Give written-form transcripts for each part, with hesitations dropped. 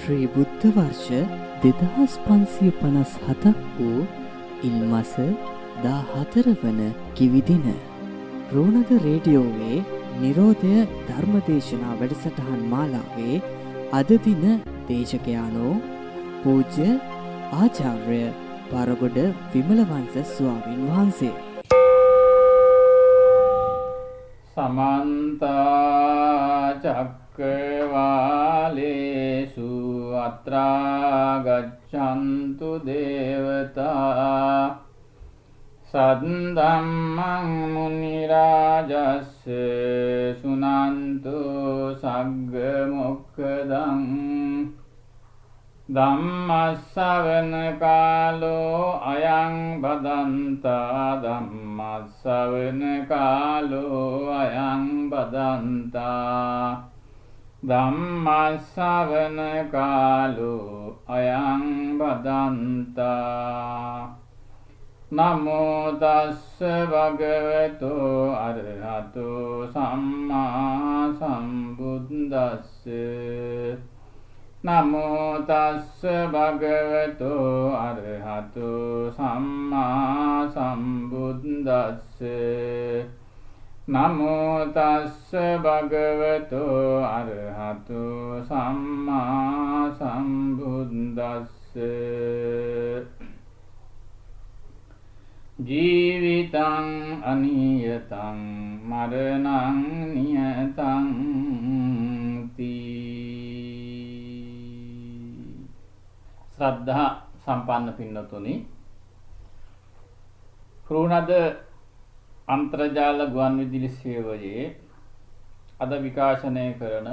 ශ්‍රී බුද්ධ වර්ෂ 2557ක් වූ ඉල්මස 14 වන කිවිදින රෝණද රේඩියෝවේ නිරෝධය ධර්මදේශනා වැඩසටහන් මාලාවේ අද දින දේශකයාණෝ පූජ්‍ය ආචාර්ය පාරගොඩ විමලවංශ ස්වාමීන් වහන්සේ. සමන්ත චක්කවාලේසු අත්‍රා ගච්ඡන්තු දේවතා සද්දම්මං මුනි රාජස්ස සුනන්තු සග්ග මොක්ඛදං ධම්මස්සවන කාලෝ අයං බදන්තා ධම්මස්සවන කාලෝ අයං බදන්තා ධම්මස්සවන කාලෝ අයං බදන්තා නමෝ තස්ස භගවතු අරහතෝ සම්මා සම්බුද්දස්ස නමෝ තස්ස භගවතු අරහතෝ සම්මා සම්බුද්දස්ස නමෝ තස්ස භගවතු අරහතෝ සම්මා සම්බුද්දස්ස ජීවිතං අනියතං මරණං නියතං ශ්‍රද්ධා සම්පන්න පින්නතුනි, රෝණද අන්තර්ජාල ගුවන් විදුලි සේවයේ අද විකාශනය කරන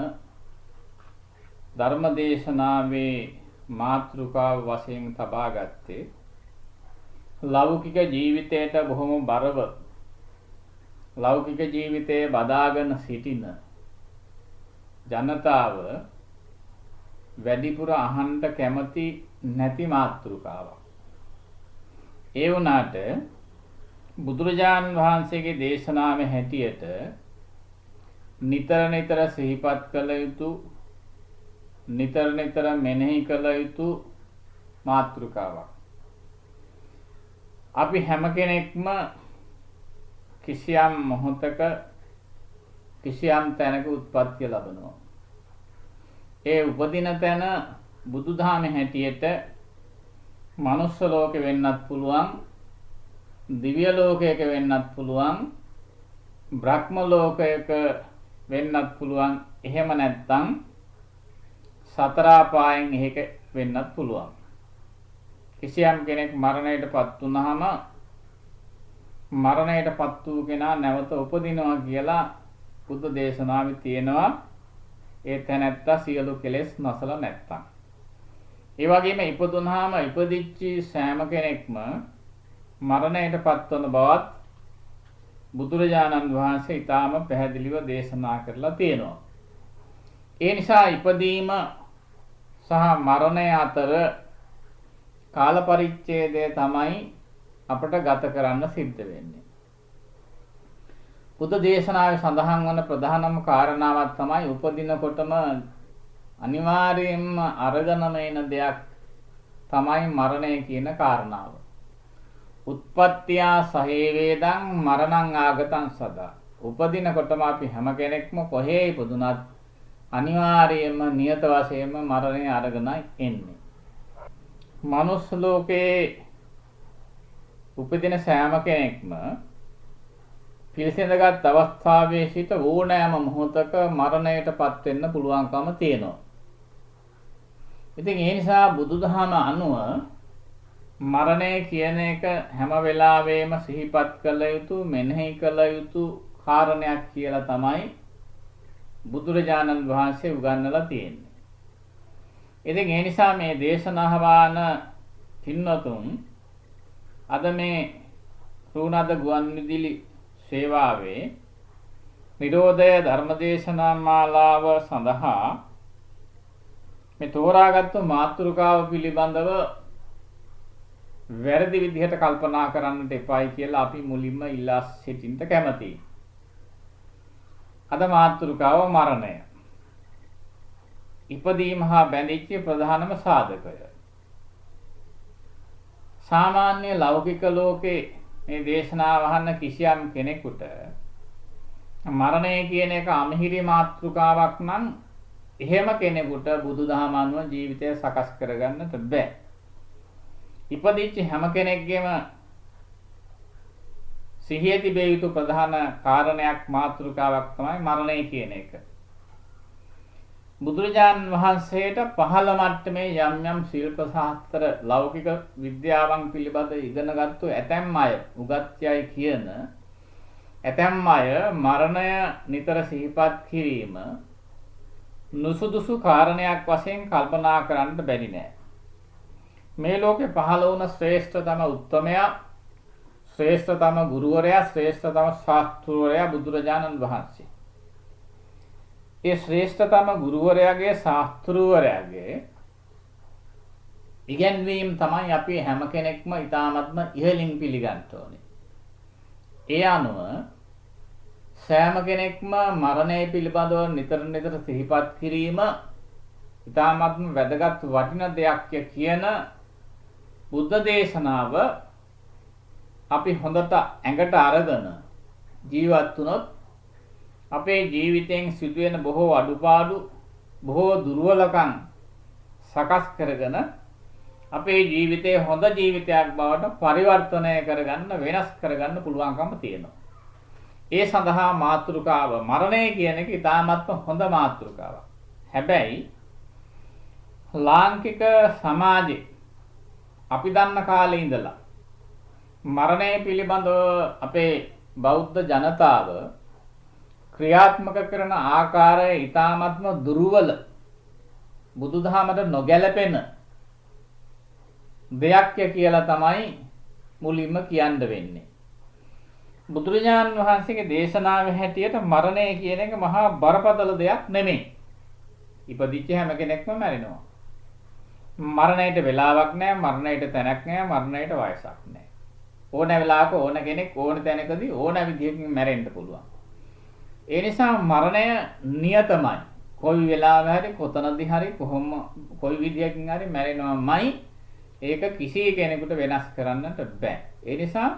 ධර්මදේශනාවේ මාතෘකාව වශයෙන් තබා ගත්තේ ලෞකික ජීවිතයට බොහොම බරව ලෞකික ජීවිතයේ බදාගෙන සිටින ජනතාව වැඩිපුර අහන්න කැමති නැති මාතෘකාවක්. ඒ වුණාට බුදුරජාණන් වහන්සේගේ දේශනාවේ හැටියට නිතර නිතර සිහිපත් කළ යුතු, නිතර නිතර මෙනෙහි කළ යුතු මාතෘකාවක්. අපි හැම කෙනෙක්ම කිසියම් මොහොතක කිසියම් තැනක උත්පත්ති ලබනවා. ඒ උපදින තැන බුදුදහමේ හැටියට මනුස්ස ලෝකෙ වෙන්නත් පුළුවන්, දිව්‍ය ලෝකයක වෙන්නත් පුළුවන්, බ්‍රහ්ම ලෝකයක වෙන්නත් පුළුවන්. එහෙම නැත්නම් සතර අපායන් එහෙක වෙන්නත් පුළුවන්. කිසියම් කෙනෙක් මරණයටපත් වුනහම මරණයටපත් වූ කෙනා නැවත උපදිනවා කියලා බුද්ධ දේශනාවේ තියෙනවා. ඒ තැනැත්තා සියලු කෙලෙස් නැසලා නැත්තම්. ඒ වගේම ඉපදුනහම ඉපදිච්ච සෑම කෙනෙක්ම මරණයටපත් වන බවත් බුදුරජාණන් වහන්සේ ඊටාම පැහැදිලිව දේශනා කරලා තියෙනවා. ඒ නිසා ඉපදීම සහ මරණය අතර කාල පරිච්ඡේදය තමයි අපට ගත කරන්න සිද්ධ වෙන්නේ. බුද්ධ දේශනාවේ සඳහන් වන ප්‍රධානම කාරණාවක් තමයි උපදිනකොටම අනිවාර්යයෙන්ම අරගෙනම එන දෙයක් තමයි මරණය කියන කාරණාව. උත්පත්තියා සහේවේදං මරණං ආගතං සදා. උපදිනකොටම අපි හැම කෙනෙක්ම කොහේ ඉපදුනත් අනිවාර්යයෙන්ම නියත වශයෙන්ම මරණය අරගෙනයි එන්නේ. මනුස්ස ලෝකේ උපදින සෑම කෙනෙක්ම පිළිසඳගත් අවස්ථාවේ සිට ඕනෑම මොහොතක මරණයටපත් වෙන්න පුළුවන්කම තියෙනවා. ඉතින් ඒ නිසා බුදුදහම අනුව මරණය කියන එක හැම වෙලාවෙම සිහිපත් කළ යුතු, මෙනෙහි කළ යුතු කාරණයක් කියලා තමයි බුදුරජාණන් වහන්සේ උගන්වලා තියෙන්නේ. ඉතින් ඒ නිසා මේ දේශනාවාන පින්නතුන් අද මේ රෝණද ගුවන් විදුලි සේවාවේ නිරෝධය ධර්මදේශනා මාලාව සඳහා මේ තෝරාගත්තු මාතෘකාව පිළිබඳව වැරදි විදිහට කල්පනා කරන්නට එපායි කියලා අපි මුලින්ම ඉල්ලා සිටින්න කැමතියි. අද මාතෘකාව මරණය. ඉපදීම හා බැඳිච්ච ප්‍රධානම සාධකය. සාමාන්‍ය ලෞකික ලෝකේ මේ දේශනාව අහන්න කිසියම් කෙනෙකුට මරණය කියන එක අමිහිරි මාතෘකාවක් නම් එහෙම කෙනෙකුට බුදුදහම අනුව ජීවිතය සකස් කරගන්නට බෑ. ඉපදිච්ච හැම කෙනෙක්ගේම සිහිය තිබිය යුතු ප්‍රධාන කාරණයක් මාතෘකාවක් තමයි මරණය කියන එක. බුදුරජාන් වහන්සේට පහළ මට්ටමේ යම් යම් ශිල්ප ශාස්ත්‍ර ලෞකික විද්‍යාවන් පිළිබඳ ඉගෙනගත්තු ඇතැම් අය උගත්යයි කියන ඇතැම් අය මරණය නිතර සිහිපත් කිරීම නුසුදුසු කාරණයක් වශයෙන් කල්පනා කරන්න බැරි නෑ. මේ ලෝකේ පහළ වුණ ශ්‍රේෂ්ඨතම උත්තමයා, ශ්‍රේෂ්ඨතම ගුරුවරයා, ශ්‍රේෂ්ඨතම ශාස්ත්‍රවරයා බුදුරජාණන් වහන්සේ. ඒ ශ්‍රේෂ්ඨතම ගුරුවරයාගේ ශාස්ත්‍රවරයාගේ ඉගැන්වීම් තමයි අපි හැම කෙනෙක්ම ඊ타ත්ම ඉහළින් පිළිගන්න ඕනේ. ඒ අනුව සෑම කෙනෙක්ම මරණය පිළිබඳව නිතර සිහිපත් කිරීම ඊ타ත්ම වැදගත් වටින දෙයක් කියන බුද්ධ දේශනාව අපි හොඳට ඇඟට අරගෙන ජීවත් වුණොත් අපේ ජීවිතයෙන් සිදුවෙන බොහෝ අඩුපාඩු, බොහෝ දුර්වලකම් සකස් කරගෙන අපේ ජීවිතේ හොඳ ජීවිතයක් බවට පරිවර්තනය කරගන්න, වෙනස් කරගන්න පුළුවන්කම තියෙනවා. ඒ සඳහා මාතෘකාව මරණය කියන එක ඉතාමත්ම හොඳ මාතෘකාවක්. හැබැයි ලාංකික සමාජයේ අපි දන්න කාලේ ඉඳලා මරණය පිළිබඳව අපේ බෞද්ධ ජනතාව ක්‍රියාත්මක කරන ආකාරය ඊ타ත්ම දුර්වල, බුදුදහමට නොගැලපෙන දෙයක් කියලා තමයි මුලින්ම කියන්න වෙන්නේ. බුදුරජාණන් වහන්සේගේ දේශනාවේ හැටියට මරණය කියන එක මහා බරපතල දෙයක් නෙමෙයි. ඉපදිච්ච හැම කෙනෙක්ම මැරෙනවා. මරණයට වෙලාවක් නැහැ, මරණයට තැනක් නැහැ, මරණයට වයසක් නැහැ. ඕන වෙලාවක ඕන කෙනෙක් ඕන තැනකදී ඕන විදිහකින් මැරෙන්න පුළුවන්. ඒ නිසා මරණය නියතමයි. කොයි වෙලාවෙ හරි කොතනදී හරි කොයි විදිහකින් හරි මැරෙනවමයි. ඒක කිසි කෙනෙකුට වෙනස් කරන්නට බෑ. ඒ නිසා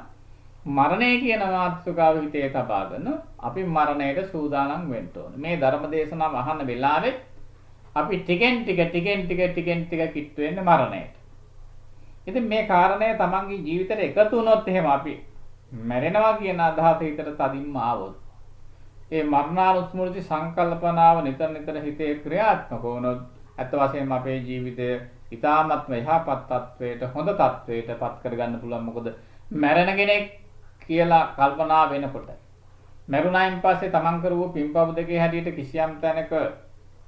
මරණය කියන මාතෘකාව හිතේ තබාගෙන අපි මරණයට සූදානම් වෙන්න ඕනේ. මේ ධර්ම දේශනාව අහන වෙලාවෙත් අපි ටිකෙන් ටික කිට්ටු වෙන්නේ මරණයට. ඉතින් මේ කාරණය තමන්ගේ ජීවිතේට එකතු වුණොත් එහෙම අපි මැරෙනවා කියන අදහස හිතට තදින්ම ආවොත් ඒ මරණානුස්මෘති සංකල්පනාව නිතර හිතේ ක්‍රියාත්මක වුණොත් අත් වශයෙන්ම අපේ ජීවිතය ඊ타ත්ම යහපත් තත්වයට, හොඳ තත්වයට පත් කරගන්න පුළුවන්. මොකද මැරෙන කෙනෙක් කියලා කල්පනා වෙනකොට මරුණායින් පස්සේ තමන් කරපු පින්පව් දෙකේ හැටියට කිසියම් තැනක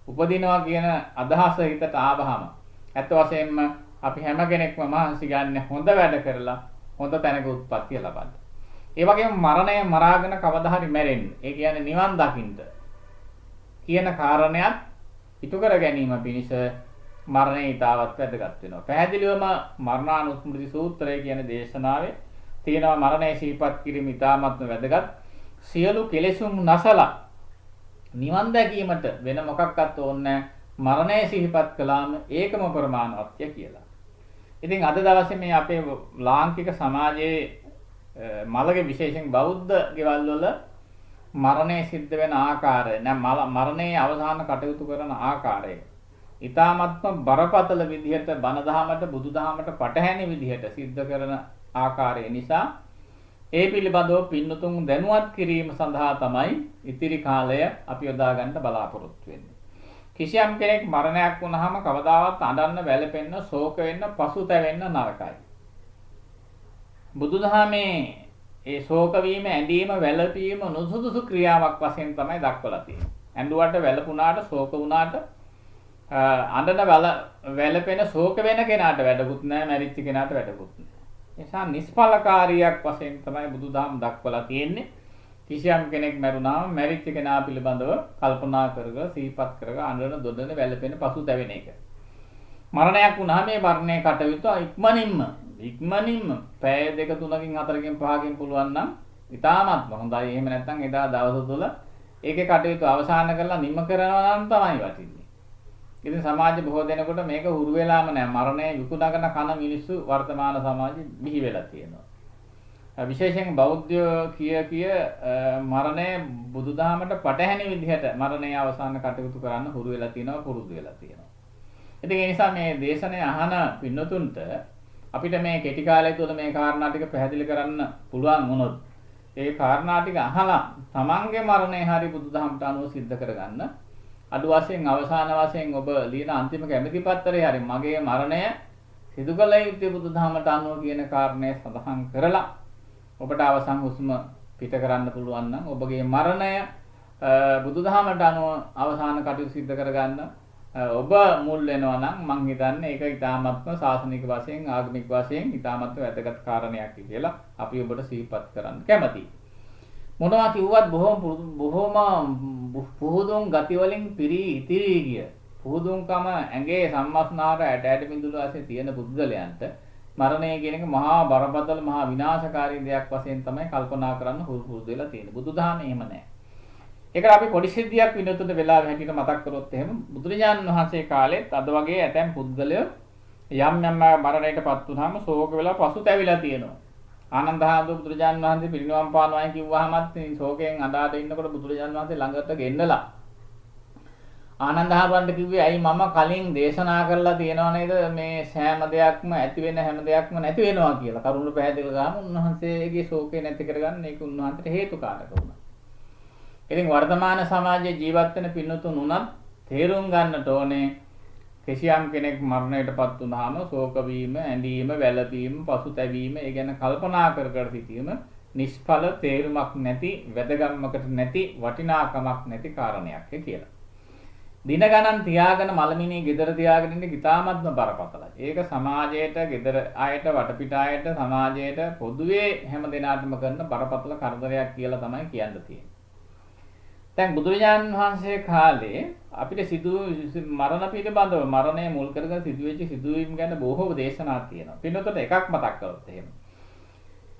උපදිනවා කියන අදහස හිතට ආවහම අත් වශයෙන්ම අපි හැම කෙනෙක්ම මහන්සි ගන්න හොඳ වැඩ කරලා හොඳ තැනක උත්පත්තිය ලබන්න. ඒ වගේම මරණය මරාගෙන කවදා හරි මැරෙන්න. ඒ කියන්නේ නිවන් දකින්න කියන කාරණයක් ඉටු කර ගැනීම පිණිස මරණය ඊටවත් වැදගත් වෙනවා. පැහැදිලිවම මරණානුස්මෘති සූත්‍රය කියන දේශනාවේ තියෙනවා මරණය සිහිපත් කිරීම ඊටාත්ම වැදගත්. සියලු කෙලෙසුම් නැසලා නිවන් දැකීමට වෙන මොකක්වත් ඕනේ මරණය සිහිපත් කළාම ඒකම ප්‍රමාණවත්ය කියලා. ඉතින් අද දවසේ මේ අපේ ලාංකික සමාජයේ මළගේ විශේෂයෙන් බෞද්ධ ගෙවල් වල මරණය සිද්ධ වෙන ආකාරය මරණයේ අවසාන කටයුතු කරන ආකාරය ඊ타ත්ම බරපතල විදිහට බණ දහමට බුදුදහමට පටහැනි විදිහට සිද්ධ කරන ආකාරය නිසා ඒ පිළිබඳව පින්නතුන් දැනුවත් කිරීම සඳහා තමයි ඉතිරි කාලය අපි යොදා ගන්න බලාපොරොත්තු වෙන්නේ. කිසියම් කෙනෙක් මරණයක් වුණාම කවදාවත් අඬන්න, වැළපෙන්න, ශෝක වෙන්න, පසුතැවෙන්න නරකයි. බුදුදහමේ ඒ ශෝක වීම, ඇඬීම, වැළපීම නුසුදුසු ක්‍රියාවක් වශයෙන් තමයි දක්වලා තියෙන්නේ. ඇඬුවට, වැළපුණාට, ශෝක වුණාට අඬන වැළපෙන ශෝක වෙන කෙනාට වැඩකුත් නැහැ, මැරිච්ච කෙනාට වැඩකුත් නැහැ. ඒ නිසා නිෂ්ඵලකාරියක් වශයෙන් තමයි බුදුදහම දක්වලා තියෙන්නේ. කිසියම් කෙනෙක් මැරුණාම මැරිච්ච කෙනා පිළිබඳව කල්පනා කරගෙන සිහිපත් කරගෙන අඬන, දොඩන, වැළපෙන පසුතැවෙන එක. මරණයක් වුණාම මේ මරණය කටයුතු ඉක්මනින්ම පැය 2 3කින් 4කින් 5කින් පුළුවන් නම් ඉතාමත් හොඳයි. එහෙම නැත්නම් එදා දවස තුල ඒකේ කටයුතු අවසන් කරලා නිම කරනවා නම් තමයි වටින්නේ. ඉතින් සමාජ බොහෝ දෙනෙකුට මේක හුරු වෙලාම නැහැ. මරණය විකුණගෙන කන මිනිස්සු වර්තමාන සමාජෙ බිහි වෙලා තියෙනවා. විශේෂයෙන් බෞද්ධයෝ කිය මරණය බුදුදහමට පටහැනි විදිහට මරණය අවසාන කටයුතු කරන්න හුරු වෙලා තියෙනවා, පුරුදු වෙලා තියෙනවා. ඉතින් ඒ නිසා මේ දේශනය අහන පින්නතුන්ට අපිට මේ කෙටි කාලය තුළ මේ කාරණා ටික පැහැදිලි කරන්න පුළුවන් වුණොත් ඒ කාරණා ටික අහලා තමන්ගේ මරණය හරි බුදුදහමට අනුව සිද්ධ කරගන්න. අඩු වශයෙන් අවසාන වශයෙන් ඔබ ලියන අන්තිම කැමැති පත්‍රය හරි මගේ මරණය සිදු කළ යුත්තේ බුදුදහමට අනුව කියන කාරණය සඳහන් කරලා ඔබට අවසන් හුස්ම පිට කරන්න පුළුවන් නම් ඔබගේ මරණය බුදුදහමට අනුව අවසාන කටයුතු සිද්ධ කරගන්න ඔබ මුල් වෙනවා නම් මං හිතන්නේ ඒක ඊටාත්ම සාසනික වශයෙන් ආගමික වශයෙන් ඊටාත්ම වැදගත් කාරණයක් කියලා අපි ඔබට සිහිපත් කරන්න කැමතියි. මොනවා කිව්වත් බොහොම පුහුදුන් ගති වලින් පිරී ඉතිරී ගිය පුහුදුන්කම ඇඟේ සම්මස්නාර ඇට මිදුළු ඇසේ තියෙන පුද්ගලයන්ට මරණය කියන එක මහා බරපතල මහා විනාශකාරී දෙයක් වශයෙන් තමයි කල්පනා කරන්න හුරු වෙලා තියෙන්නේ. බුදුදහම එහෙම නැහැ. ඒකට අපි පොඩි සිද්ධියක් විනෝදයට වෙලාව හැටියට මතක් කරොත් එහෙම බුදුරජාණන් වහන්සේ කාලෙත් අද වගේ ඇතැම් පුද්ගලයෝ යම් මරණයටපත් වුනහම ශෝක වෙලා පසුතැවිලා තියෙනවා. ආනන්ද හාමුදුරුවෝ බුදුරජාණන් වහන්සේ පිරිනිවන් පානවායි කිව්වහමත් ශෝකයෙන් අඬාට ඉන්නකොට බුදුරජාණන් වහන්සේ ළඟට ගෙන්නලා ආනන්ද හාමුදුරන්ට කිව්වේ ඇයි මම කලින් දේශනා කරලා තියෙනව නේද මේ සෑම දෙයක්ම ඇති වෙන හැම දෙයක්ම නැති වෙනවා කියලා. කරුණ පැහැදිලි කරාම උන්වහන්සේගේ ශෝකේ නැති කරගන්න ඒක උන්වහන්සේට හේතුකාරක වුණා. ඉතින් වර්තමාන සමාජයේ ජීවත් වෙන පින්නතුන් උනත් තේරුම් ගන්නට ඕනේ කිසියම් කෙනෙක් මරණයටපත් වුනහම ශෝක වීම, ඇඬීම, වැළපීම, පසුතැවීම, ඒ ගැන කල්පනා කර කර සිටීම නිෂ්ඵල තේරුමක් නැති, වැදගත්මකට නැති, වටිනාකමක් නැති කාරණයක් කියලා. දින ගණන් තියාගෙන මලමිනී ගෙදර තියාගෙන ඉන්න ඉතාමත්ම බරපතලයි. ඒක සමාජයට, ගෙදර අයට, වටපිට අයට, සමාජයට පොදුවේ හැම දිනාටම කරන බරපතල කරදරයක් කියලා තමයි කියන්න තියෙන්නේ. දැන් බුදුරජාණන් වහන්සේ කාලේ අපිට මරණ පිළිබඳව මරණය මුල් කරගෙන සිදුවෙච්ච සිදුවීම් ගැන බොහෝ දේශනා තියෙනවා. පින්නතට එකක් මතක් කරොත් එහෙම.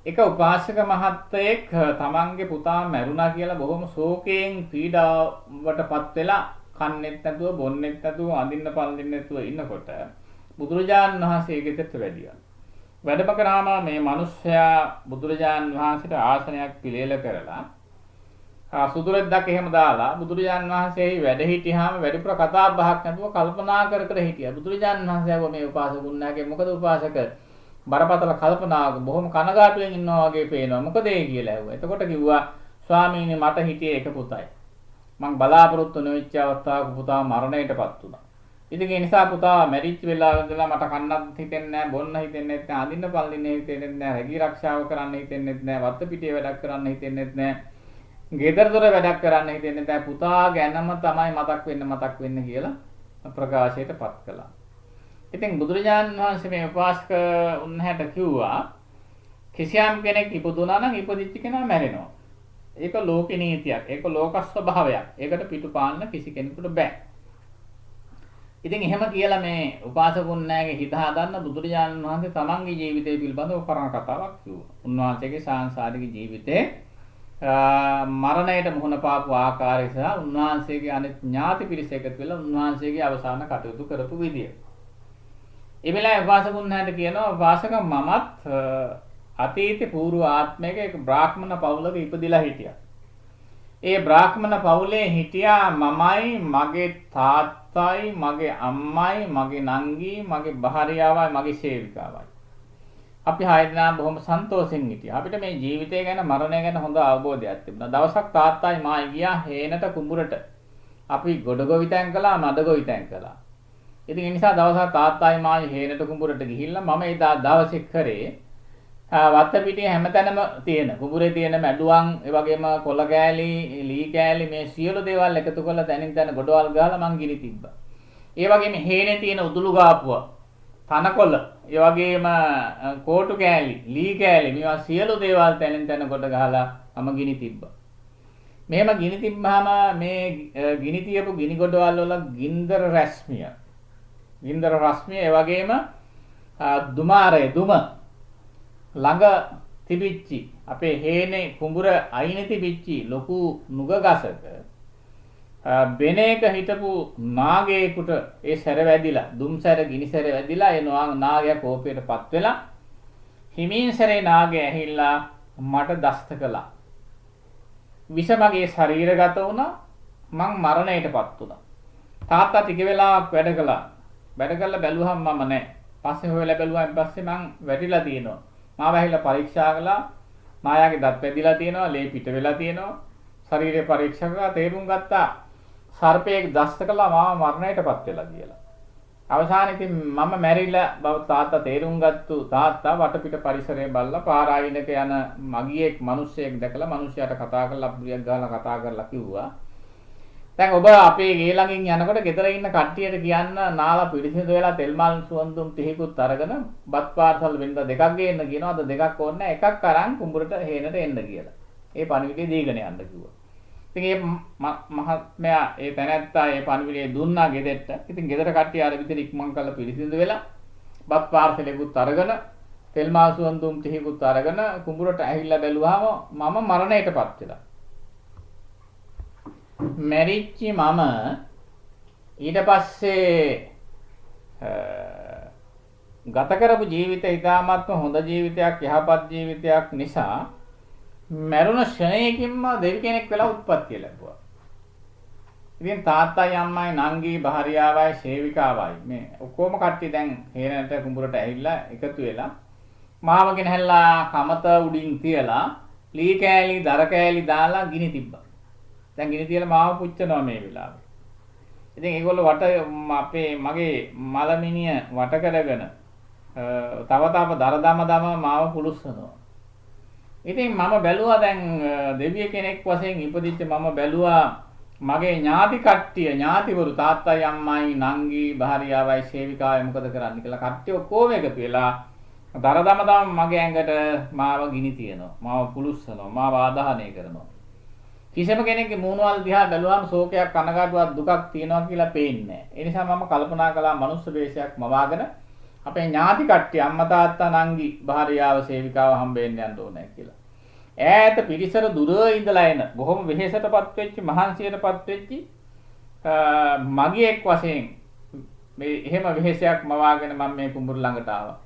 එක උපාසක මහත්තයෙක් තමන්ගේ පුතා මැරුණා කියලා බොහොම ශෝකයෙන් පීඩාවටපත් වෙලා කන්නෙත් නැතුව, බොන්නෙත් නැතුව, අඳින්න පළඳින්න නැතුව ඉන්නකොට බුදුරජාණන් වහන්සේ ගෙදරට වැඩියා. වැඩම කරාම මේ මිනිස්සයා බුදුරජාණන් වහන්සේට ආසනයක් පිළියෙල කරලා සුදුරෙද්දක් එහෙම දාලා බුදුරජාණන් වහන්සේ වැඩ හිටියාම වැඩිපුර කතා බහක් නැතුව කල්පනා කර කර හිටියා. බුදුරජාණන් වහන්සේ ආව මේ උපාසකුන්නාගේ මොකද උපාසක බරපතල කල්පනාවක බොහොම කනගාටුවෙන් ඉන්නවා වගේ පේනවා. මොකද ඒ කියලා ඇහුවා. එතකොට කිව්වා ස්වාමීනි මට හිටියේ එක පුතයි. මං බලාපොරොත්තු නොවෙච්ච අවස්ථාවක පුතා මරණයටපත් වුණා. ඉතින් ඒ නිසා පුතා මැරිච්ච වෙලාව ඉඳලා මට කන්නත් හිතෙන්නේ නැහැ, බොන්න හිතෙන්නේ නැහැ, අඳින්න පළඳින්න හිතෙන්නේ නැහැ, රැකී ආරක්ෂාව කරන්න හිතෙන්නේ නැහැ, වත්ත පිටියේ වැඩක් කරන්න හිතෙන්නේ නැහැ. ගෙදර දොර වැඩක් කරන්න හිතෙන්නේ නැහැ. පුතා ගැනම තමයි මතක් වෙන්න කියලා ප්‍රකාශයටපත් කළා. ඉතින් බුදුරජාණන් වහන්සේ මේ උපාසක උන්හට කිව්වා කිසියම් කෙනෙක් ඉපදුනා නම් ඉපදිච්ච කෙනා මැරෙනවා. ඒක ලෝක නීතියක්. ඒක ලෝක ස්වභාවයක්. ඒකට පිටුපාන්න කිසි කෙනෙකුට බෑ. ඉතින් එහෙම කියලා මේ උපාසකුන්නාගේ හිත හදන්න බුදුරජාණන් වහන්සේ තමන්ගේ ජීවිතය පිළිබඳව කරන කතාවක් කිව්වා. උන්වහන්සේගේ සාංශාරික ජීවිතේ මරණයට මුහුණ පාපු ආකාරය සහ උන්වහන්සේගේ අනිත් ඥාති පිරිස එකතු වෙලා උන්වහන්සේගේ අවසාන කටයුතු කරපු විදිය. ඒ වෙලාවේ උපාසකුන්නාට කියනවා උපාසක මමත් අතීත පූර්ව ආත්මයක එක බ්‍රාහ්මණ පවුලක ඉපදිලා හිටියා. ඒ බ්‍රාහ්මණ පවුලේ හිටියා මමයි, මගේ තාත්තයි, මගේ අම්මයි, මගේ නංගි, මගේ භාර්යාවයි, මගේ සේවිකාවයි. අපි 6 දෙනා බොහොම සන්තෝෂෙන් හිටියා. අපිට මේ ජීවිතය ගැන, මරණය ගැන හොඳ අවබෝධයක් තිබුණා. දවසක් තාත්තයි මායි ගියා හේනට කුඹුරට. අපි ගොඩගොවිතැන් කළා, මඩගොවිතැන් කළා. ඉතින් ඒ නිසා දවසක් තාත්තයි මායි හේනට කුඹුරට ගිහිල්ලා මම එදා දවසේ කරේ වත්ත පිටියේ හැමතැනම තියෙන කුඹුරේ තියෙන මැඩුවන්, ඒ වගේම කොළ කෑලි, ලී කෑලි මේ සියලු දේවල් එකතු කරලා තැනින් තැන ගොඩවල් ගහලා මං ගිනි තිබ්බා. ඒ වගේම හේනේ තියෙන උදුළු ගාපුව, තනකොළ, ඒ වගේම කෝටු කෑලි, ලී කෑලි මේවා සියලු දේවල් තැනින් තැන කොට ගහලා මම ගිනි තිබ්බා. මෙහෙම ගිනි තිබ්බාම මේ ගිනි තියපු ගිනි ගොඩවල් වල ගින්දර රශ්මිය, ඒ වගේම දුමාරය, දුම ළඟ තිබිච්චි අපේ හේනේ කුඹුර අයිනේ තිබිච්චි ලොකු නුග ගසක වෙන එක හිටපු නාගයෙකුට ඒ සැර වැදිලා දුම් සැර ගිනි සැර වැදිලා ඒ නාගයා කෝපයටපත් වෙලා හිමින් සැරේ නාගය ඇහිලා මට දෂ්ට කළා. විෂ මගේ ශරීරගත වුණා. මං මරණයටපත් වුණා. තාත්තා ටික වෙලාවක් වැඩ කළා. වැඩ කළා බැලුවහම මම නැහැ. පස්සේ හොයලා බැලුවාන් පස්සේ මං වැටිලා තියෙනවා. මාව ඇහිලා පරීක්ෂා කළා. මායාගේ දත් වැදිලා තියෙනවා, ලේ පිට වෙලා තියෙනවා. ශරීරය පරීක්ෂා කරලා තේරුම් ගත්තා සර්පයෙක් දෂ්ට කළා මාව මරණයටපත් වෙලා කියලා. අවසානයේ ඉතින් මම මැරිලා බව තාත්තා තේරුම් ගත්තු තාත්තා වටපිට පරිසරය බලලා පාරායිනක යන මගියෙක් මිනිස්සෙක් දැකලා මිනිහයාට කතා කරලා අප්පුලියක් ගහලා කතා කරලා කිව්වා දැන් ඔබ අපේ ගේ ළඟින් යනකොට ගෙදර ඉන්න කට්ටියට කියන්න නාලා පිළිසිඳ වෙලා තෙල් මල් සුවඳුම් තිහිකුත් අරගෙන බත් පාර්සල් වෙන්න දෙකක් ගේන්න කියනවා. අද දෙකක් ඕනේ නැහැ. එකක් අරන් කුඹුරට හේනට එන්න කියලා. ඒ පණිවිඩය දීගෙන යන්න කිව්වා. ඉතින් ඒ මහත්මයා ඒ තැනැත්තා ඒ පණිවිඩය දුන්නා ගෙදරට. ඉතින් ගෙදර කට්ටිය අර විදිහට ඉක්මන් කරලා පිළිසිඳ වෙලා බත් පාර්සලෙකුත් අරගෙන තෙල් මල් සුවඳුම් තිහිකුත් අරගෙන කුඹුරට ඇවිල්ලා බැලුවාම මම මරණයටපත් වෙලා. මැරිච්චි මම ඊට පස්සේ ගත කරපු ජීවිතය ඉතාමත්ම හොඳ ජීවිතයක් යහපත් ජීවිතයක් නිසා මරුණ ක්ෂණයකින්ම දෙවි කෙනෙක් වෙලා උත්පත්ති ලැබුවා. ඉතින් තාත්තයි අම්මයි නංගි භාර්යාවයි සේවිකාවයි මේ ඔක්කොම කට්ටිය දැන් හේනට කුඹුරට ඇවිල්ලා එකතු වෙලා මාව ගෙනහැල්ලා කමත උඩින් තියලා ලී කෑලි දර කෑලි දාලා ගිනි තිබ්බා. දැන් ගිනි තියලා මාව පුච්චනවා මේ වෙලාවේ. ඉතින් ඒගොල්ලෝ අපේ මගේ මලමිනිය වට කරගෙන තව දරදම මාව පුලුස්සනවා. ඉතින් මම බැලුවා දැන් දෙවිය කෙනෙක් වශයෙන් ඉපදිච්ච මම බැලුවා මගේ ඥාති කට්ටිය ඥාතිවරු තාත්තයි අම්මයි නංගි භාර්යාවයි සේවිකාවයි මොකද කරන්නේ කියලා කට්ටිය ඔක්කොම එකතු වෙලා දරදම මගේ ඇඟට මාව ගිනි තියනවා. මාව පුලුස්සනවා. මාව ආදාහනය කරනවා. කිසිම කෙනෙක්ගේ මූණවල දිහා බැලුවාම ශෝකයක් කනගාටුවක් දුකක් තියෙනවා කියලා පේන්නේ නැහැ. ඒ නිසා මම කල්පනා කළා මනුස්ස වේශයක් මවාගෙන අපේ ඥාති කට්ටිය අම්මා තාත්තා නංගි භාර්යාව සේවිකාව හම්බෙන්න යන්න ඕනේ කියලා. ඈත පිරිසර දුර ඉඳලා එන බොහොම වෙහෙසටපත් වෙච්ච මහන්සියටපත් වෙච්ච මගියෙක් වශයෙන් මේ එහෙම වෙහෙසයක් මවාගෙන මම මේ කුඹුර ළඟට ආවා.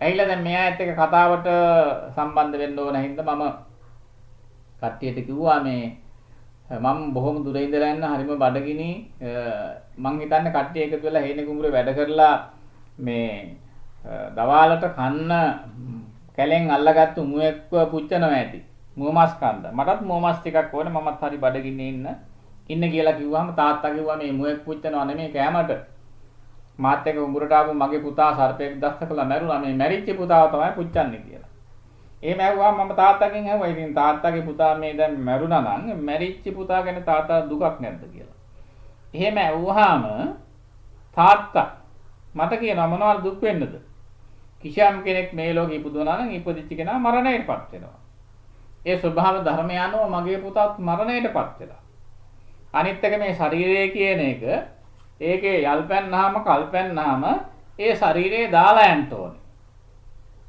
ඇවිල්ලා දැන් මෙයාත් එක්ක කතාවට සම්බන්ධ වෙන්න ඕන හින්දා මම කට්ටියට කිව්වා මේ මම බොහොම දුර ඉඳලා යන්න හරිම බඩගිනි මං හිතන්නේ කට්ටිය එකතු වෙලා හේනේ කුඹුරේ වැඩ කරලා මේ දවාලට කන්න කැලෙන් අල්ලගත්තු මුවෙක්ව පුච්චනවා ඇති. මුව මස් කන්න. මටත් මුව මස් ටිකක් ඕනේ. මමත් හරි බඩගින්නේ ඉන්න කියලා කිව්වම තාත්තා කිව්වා මේ මුවෙක් පුච්චනවා නෙමෙයි කෑමට. මාත් එක්ක කුඹුරට ආපු මගේ පුතා සර්පෙක් දෂ්ට කළා මැරුණා. මේ මැරිච්ච පුතාව තමයි පුච්චන්නේ කියලා. එහෙම ඇහුවා මම තාත්තගෙන් ඇහුවා. ඉතින් තාත්තගේ පුතා මේ දැන් මැරුණා නම් මැරිච්ච පුතා ගැන තාත්තා දුකක් නැද්ද කියලා. එහෙම ඇහුවාම තාත්තා මට කියනවා මොනවද දුක් වෙන්නද? කිසියම් කෙනෙක් මේ ලෝකෙ ඉපදුණා නම් ඉපදිච්ච කෙනා මරණයටපත් වෙනවා. ඒ ස්වභාව ධර්මය අනුව මගේ පුතාත් මරණයටපත් වෙලා. අනිත් එක මේ ශරීරය කියන එක ඒකේ යල්පැන්නාම කල්පැන්නාම ඒ ශරීරේ දාලා යන්න ඕනේ.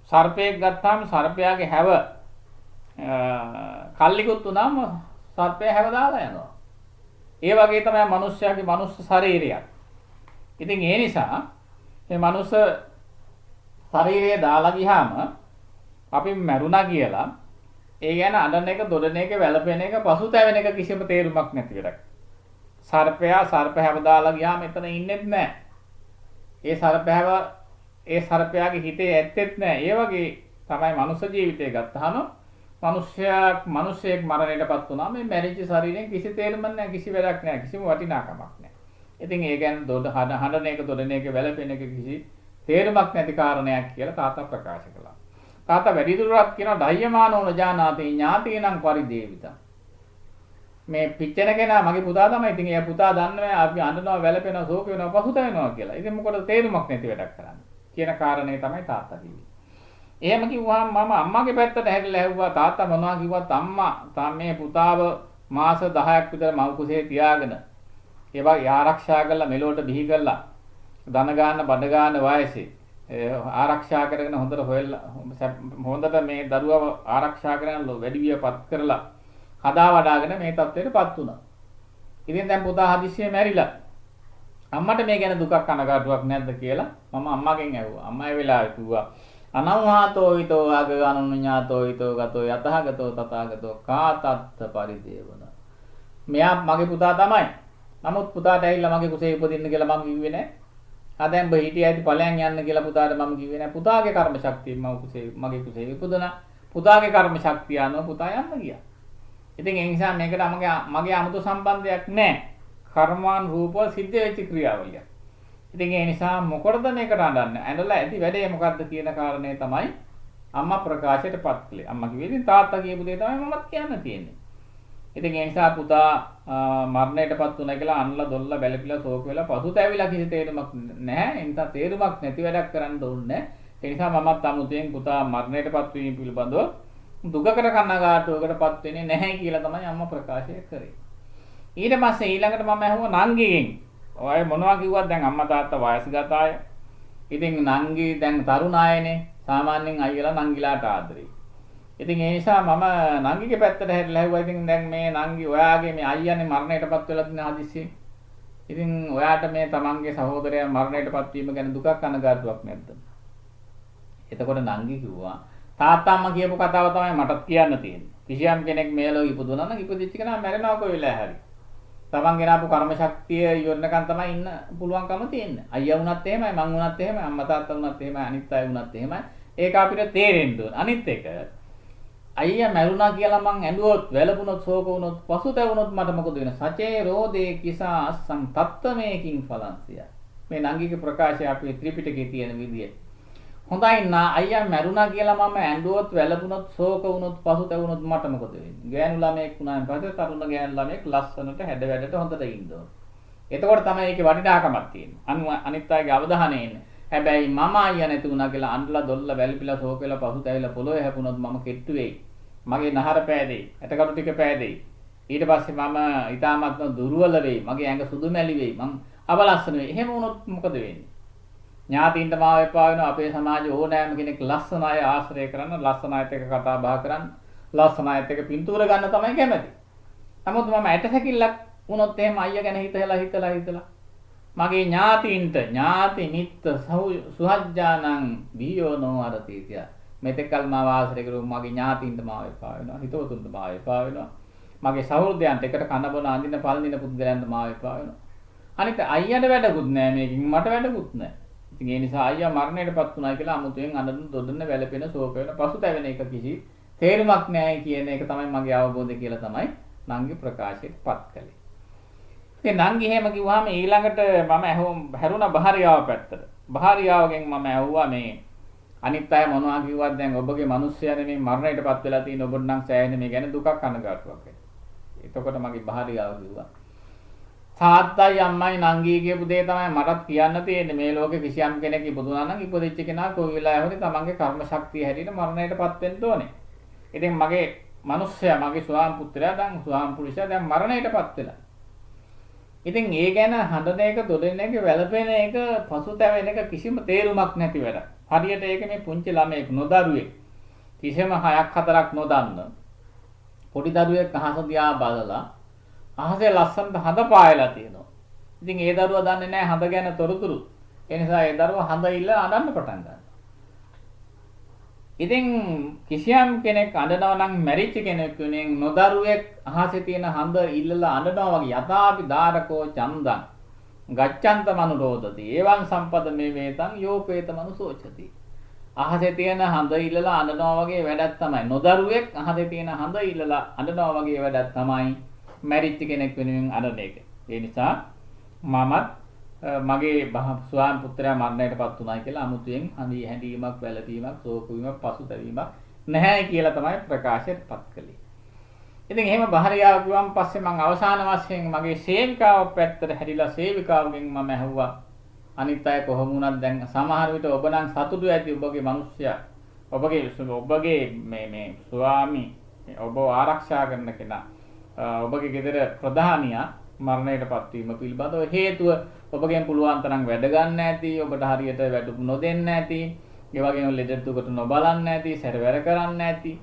සර්පයෙක් ගත්තාම සර්පයාගේ හැව කල්ලිකුත් උනාම සර්පයා හැව දාලා යනවා. ඒ වගේ තමයි මිනිස්යාගේ මනුස්ස ශරීරයක්. ඉතින් ඒ නිසා මේ මනුස්ස ශරීරය දාලා ගියාම අපි මැරුණා කියලා ඒ ගැන අඬන එක, දොඩන එක, වැළපෙන එක, පසුතැවෙන එක කිසිම තේරුමක් නැති වැඩක්. සර්පයා සර්ප හැව දාලා ගියාම එතන ඉන්නෙත් නැහැ. ඒ සර්පයාගේ හිතේ ඇත්තෙත් නැහැ. ඒ වගේ තමයි මනුස්ස ජීවිතය ගත්තාම මිනිසෙක් මරණයටපත් වුණා මේ මැරිච්ච ශරීරයෙන් කිසි තේරුමක් නැහැ, කිසි වැඩක් නැහැ, කිසිම වටිනාකමක් නැහැ. ඉතින් ඒ කියන්නේ හඬන එක, දොඩන එක, වැළපෙන එක කිසි තේරුමක් නැති කාරණයක් කියලා තාත්තා ප්‍රකාශ කළා. තාත්තා වැඩිදුරටත් කියනවා ධෛර්යමානෝ නජානාති ඥාතීනං පරිදේවිතං. මේ පිච්චෙන කෙනා මගේ පුතා තමයි. ඉතින් එයා පුතා දන්නේ අපි අඬනවා, වැළපෙනවා, ශෝක වෙනවා, පසුතැවෙනවා කියලා. ඉතින් මොකටද තේරුමක් නැති වැඩක් කරන්නේ කියන කාරණේ තමයි තාත්තා කිව්වේ. එහෙම කිව්වහම මම අම්මාගේ පැත්තට හැරිලා ඇහුවා තාත්තා මොනවා කිව්වත් අම්මා මේ පුතාව මාස 10ක් විතර මව් කුසේ තියාගෙන ඒවා ආරක්ෂා කරලා මෙලොවට බිහි කරලා දන ගන්න බඩ ගන්න වයසේ ආරක්ෂා කරගෙන හොඳට හොඳට මේ දරුවව ආරක්ෂා කරගෙන වැඩි වියපත් කරලා හදා වඩාගෙන මේ තත්ත්වයටපත් වුණා. ඉතින් දැන් පුතා හදිස්සියේ මැරිලා. අම්මට මේ ගැන දුකක් කනගාටුවක් නැද්ද කියලා මම අම්මගෙන් ඇහුවා. අම්මා ඒ වෙලාවේ කිව්වා අනවහතෝ ඊතෝ ආගගනුඤ්ඤාතෝ ඊතෝ ගතෝ යතහගතෝ තථාගතෝ කාතත්ත පරිදේවන. මෙයා මගේ පුතා තමයි. නමුත් පුතාට ඇවිල්ලා මගේ කුසේ උපදින්න කියලා මම කිව්වේ නැහැ. දැන් ඔබ හිටිය ඇති ඵලයන් යන්න කියලා පුතාට මම කිව්වේ නැහැ. පුතාගේ කර්ම ශක්තියෙන් මගේ කුසේ ඉපදුණා. පුතාගේ කර්ම ශක්තිය අනුව පුතා යන්න ගියා. ඉතින් ඒ නිසා මේකට මගේ 아무තු සම්බන්ධයක් නැහැ. කර්මාන් රූපව සිද්ධ වෙච්ච ක්‍රියාවලියක්. ඉතින් ඒ නිසා මොකටද මේකට අඬන්නේ? ඇඬලා ඇති වැඩේ මොකද්ද කියන කාරණේ තමයි අම්මා ප්‍රකාශයටපත් කළේ. අම්මා කිව්වේ ඉතින් තාත්තා කියපු දේ තමයි මමත් කියන්න තියෙන්නේ. ඉතින් ඒ නිසා පුතා මරණයටපත් වුණා කියලා අන්ලා දොල්ලා බැලපිලා ශෝක වෙලා පසුතැවිලා කිසි තේරුමක් නැහැ. ඒ නිසා තේරුමක් නැති වැඩක් කරන්න ඕනේ. ඒ නිසා මමත් අමුතුවෙන් පුතා මරණයටපත් වීම පිළිබඳව දුකකට කනගාටුවකටපත් වෙන්නේ නැහැ කියලා තමයි අම්මා ප්‍රකාශය කරේ. ඊට පස්සේ ඊළඟට මම ඇහුවා නංගිගෙන්. ඔය මොනවා කිව්වත් දැන් අම්මා තාත්තා වයස්ගත අය. ඉතින් නංගි දැන් තරුණ අයනේ. සාමාන්‍යයෙන් අයියලා නංගිලාට ආදරේ. ඉතින් ඒ නිසා මම නංගිගේ පැත්තට හැරිලා ඇහුවා. ඉතින් දැන් මේ නංගි ඔයාගේ මේ අයියානේ මරණයටපත් වෙලා තියෙන හදිස්සියෙන්. ඉතින් ඔයාට මේ තමන්ගේ සහෝදරයා මරණයටපත් වීම ගැන දුකක් කනගාටුවක් නැද්ද? එතකොට නංගි කිව්වා තාත්තා අම්මා කියපු කතාව තමයි මටත් කියන්න තියෙන්නේ. කිසියම් කෙනෙක් මේ ලෝකෙ ඉපදුණා නම් ඉපදිච්ච කෙනා මැරෙනවා කොයි වෙලාවෙ හරි. තමන් ගෙනාපු කර්ම ශක්තිය ඉවරනකන් තමයි ඉන්න පුළුවන්කම තියෙන්නේ. අයියා වුණත් එහෙමයි, මං වුණත් එහෙමයි, අම්මා තාත්තා වුණත් එහෙමයි, අනිත් අය වුණත් එහෙමයි. ඒක අපිට තේරෙන්න ඕන. අනිත් එක අයියා මැරුණා කියලා මං ඇඬුවොත්, වැළපුණොත්, ශෝක වුණොත්, පසුතැවුණොත් මට මොකද වෙන්නේ? සචේ රෝදේ කිසා අස්සං තත්තමේකින් ඵලංසිය. මේ නංගිගේ ප්‍රකාශය අපේ ත්‍රිපිටකයේ තියෙන විදිය. හොඳයි නා අයියා මැරුණා කියලා මම ඇඬුවොත්, වැළපුණොත්, ශෝක වුණොත්, පසුතැවුණොත් මට මොකද වෙන්නේ? ගෑනු ළමයෙක් වුණාන් පස්සේ තරුණ ගෑනු ළමයෙක් ලස්සනට හැඩ වැඩට හොඳට ඉන්න ඕන. එතකොට තමයි ඒකේ වටිනාකමක් තියෙන්නේ. අනිත් අයගේ අවධානය එන්නේ. හැබැයි මම අයියා නැති වුණා කියලා අඬලා දොල්ලා වැළපිලා ශෝක වෙලා පසුතැවිලා පොළොවේ හැපුණොත් මම කෙට්ටු වෙයි. මගේ නහර පෑදෙයි, ඇටකටු ටික පෑදෙයි. ඊට පස්සේ මම ඊටාත්ම දුර්වල වෙයි. මගේ ඇඟ සුදු මැලි වෙයි. මං අවලස්සන වෙයි. එහෙම වුණොත් මොකද වෙන්නේ? ඥාතින්ට මාව එපා වෙනවා. අපේ සමාජයේ ඕනෑම කෙනෙක් ලස්සන අය ආශ්‍රය කරන්න, ලස්සන අයත් එක්ක කතා බහ කරන්න, ලස්සන අයත් එක්ක පින්තූර ගන්න තමයි කැමති. නමුත් මම ඇටසැකිල්ලක් වුණොත් එහෙම අයියා ගැන හිතලා මගේ ඥාතින්ට ඥාති මිත්ත සුහජ්ජානං බියෝනෝ අරතිතිය. මෙතෙක්කල් මාව ආශ්‍රය කරු මගේ ඥාතින්ට මාව එපා වෙනවා. හිතවතුන්ට මාව එපා වෙනවා. මගේ සහෘදයන්ට එකට කන බොන අඳින පළඳින පුද්ගලයන්ට මාව එපා වෙනවා. අනිත් අයියාට වැඩකුත් නැහැ මේකෙන් මට වැඩකුත් නැහැ. ඉතින් ඒ නිසා අයියා මරණයටපත් වුණා කියලා අමුතුවෙන් අඬන දොඩන වැළපෙන ශෝක වෙන පසුතැවෙන එක කිසි තේරුමක් නැහැ කියන එක තමයි මගේ අවබෝධය කියලා තමයි නංගි ප්‍රකාශයටපත් කළේ. ඉතින් නංගි එහෙම කිව්වහම ඊළඟට මම හැරුණා භාර්යාව පැත්තට. භාර්යාවගෙන් මම ඇහුවා මේ අනිත් අය මොනවා කිව්වත් දැන් ඔබගේ මිනිස්සයානේ මේ මරණයටපත් වෙලා තියෙන ඔබට නම් සෑහෙන මේ ගැන දුකක් කනගාටුවක් වෙනවා. එතකොට මගේ භාර්යාව කිව්වා තාත්තයි අම්මයි නංගී කියපු දේ තමයි මටත් කියන්න තියෙන්නේ. මේ ලෝකේ කිසියම් කෙනෙක් ඉපදුනා නම් ඉපදිච්ච කෙනා කොයි වෙලාවෙ හරි තමන්ගේ කර්ම ශක්තිය හැටියට මරණයටපත් වෙන්න ඕනේ. ඉතින් මගේ මිනිස්සයා මගේ ස්වාම පුත්‍රයා දැන් ස්වාම පුරුෂයා දැන් මරණයටපත් වෙලා. ඉතින් ඒ ගැන හඬන එක, දොඩන එක, වැළපෙන එක, පසුතැවෙන එක කිසිම තේරුමක් නැති වැඩක්. හරියට ඒක මේ පුංචි ළමයෙක් නොදරුවෙක් කිසිම 6ක් 4ක් නොදන්න පොඩි දරුවෙක් අහස දිහා බලලා අහසේ ලස්සනට හඳ පායලා තියෙනවා. ඉතින් ඒ දරුවා දන්නේ නැහැ හඳ ගැන තොරතුරු. ඒ නිසා ඒ දරුවා හඳ ඉල්ලලා අඬන්න පටන් ගන්නවා. ඉතින් කිසියම් කෙනෙක් අඬනවා නම් මැරිච්ච කෙනෙක් වෙනින් නොදරුවෙක් අහසේ තියෙන හඳ ඉල්ලලා අඬනවා වගේ යථාපි දාරකෝ චන්දං ගච්ඡන්ත මනුරෝධති එවං සම්පද මේ වේතං යෝපේත මනුසෝචති. අහසේ තියෙන හඳ ඉල්ලලා අඬනවා වගේ වැඩක් තමයි නොදරුවෙක් අහසේ තියෙන හඳ ඉල්ලලා අඬනවා වගේ වැඩක් තමයි මැරිච්ච කෙනෙක් වෙනුවෙන් අඬන එක. ඒ නිසා මමත් මගේ ස්වාම පුත්‍රයා මරණයටපත් වුණා කියලා අමුතුවෙන් හැඬීමක්, වැළපීමක්, ශෝක වීමක්, පසුතැවීමක් නැහැ කියලා තමයි ප්‍රකාශයටපත් කළේ. ඉතින් එහෙම භාර්යාව කිව්වම පස්සේ මම අවසාන වශයෙන් මගේ සේවිකාව පැත්තට හැරිලා සේවිකාවගෙන් මම ඇහුවා අනිත් අය කොහොම වුණත් දැන් සමහර විට ඔබ නම් සතුටු ඇති ඔබගේ මිනිස්සයා ඔබගේ මේ ස්වාමි ඔබ ආරක්ෂා කරන කෙනා ඔබගේ ගෙදර ප්‍රධානියා මරණයටපත් වීම පිළිබඳව හේතුව ඔබගෙන් පුළුවන් තරම් වැඩ ගන්න නැති, ඔබට හරියට වැඩ නොදෙන්න නැති, ඒ වගේම ලෙඩ දුකට නොබලන්න නැති, සැරවැර කරන්න නැති.